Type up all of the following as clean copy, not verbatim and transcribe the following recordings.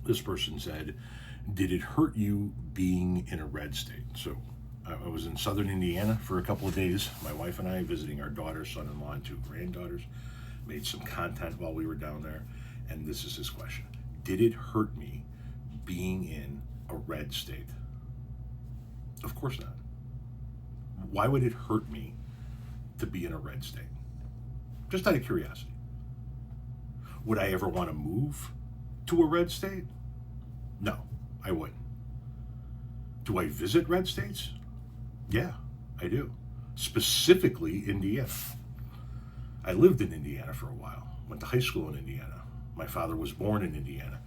This person said, did it hurt you being in a red state? So I was in southern Indiana for a couple of days. My wife and I visiting our daughter, son-in-law, and 2 granddaughters. Made some content while we were down there. And this is his question. Did it hurt me being in a red state? Of course not. Why would it hurt me to be in a red state? Just out of curiosity. Would I ever want to move to a red state? No, I wouldn't. Do I visit red states? Yeah, I do. Specifically Indiana. I lived in Indiana for a while. Went to high school in Indiana. My father was born in Indiana.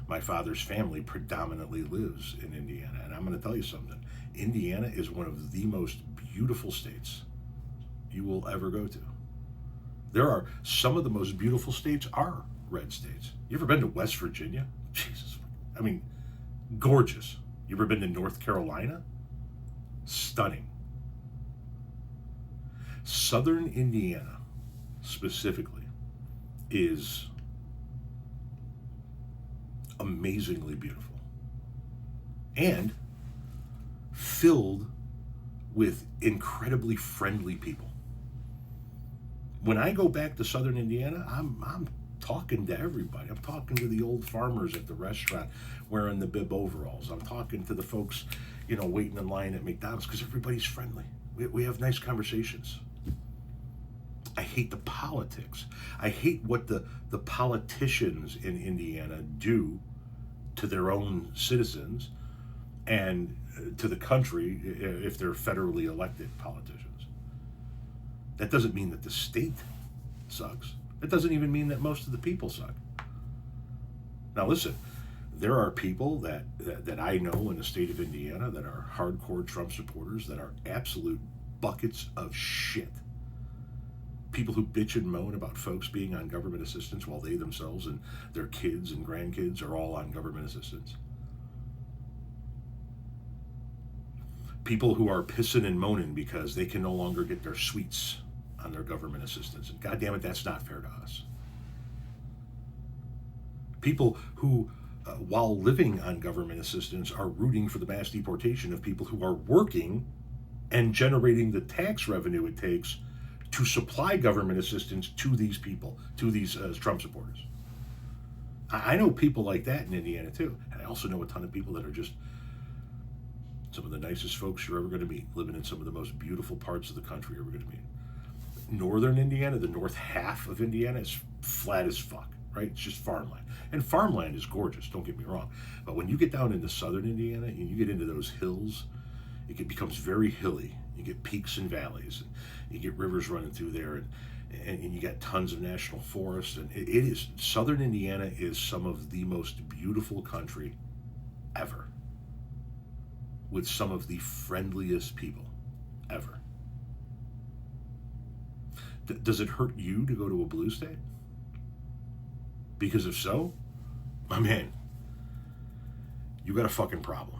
My father's family predominantly lives in Indiana. And I'm going to tell you something. Indiana is one of the most beautiful states you will ever go to. There are some of the most beautiful states are red states. You ever been to West Virginia? Jesus. I mean, gorgeous. You ever been to North Carolina? Stunning. Southern Indiana, specifically, is amazingly beautiful and filled with incredibly friendly people. When I go back to southern Indiana, I'm talking to everybody. I'm talking to the old farmers at the restaurant wearing the bib overalls. I'm talking to the folks, waiting in line at McDonald's because everybody's friendly. We have nice conversations. I hate the politics. I hate what the politicians in Indiana do to their own citizens and to the country if they're federally elected politicians. That doesn't mean that the state sucks. It doesn't even mean that most of the people suck. Now listen, there are people that I know in the state of Indiana that are hardcore Trump supporters that are absolute buckets of shit. People who bitch and moan about folks being on government assistance while they themselves and their kids and grandkids are all on government assistance. People who are pissing and moaning because they can no longer get their sweets on their government assistance. And God damn it, that's not fair to us. People who, while living on government assistance, are rooting for the mass deportation of people who are working and generating the tax revenue it takes to supply government assistance to these people, to these Trump supporters. I know people like that in Indiana too. And I also know a ton of people that are just some of the nicest folks you're ever going to meet, living in some of the most beautiful parts of the country you're ever going to meet. Northern Indiana, the north half of Indiana, is flat as fuck, right? It's just farmland. And farmland is gorgeous, don't get me wrong. But when you get down into southern Indiana and you get into those hills, it becomes very hilly. You get peaks and valleys, and you get rivers running through there, and you got tons of national forests. And it is, southern Indiana is some of the most beautiful country ever, with some of the friendliest people ever. Does it hurt you to go to a blue state? Because if so, my man, you got a fucking problem.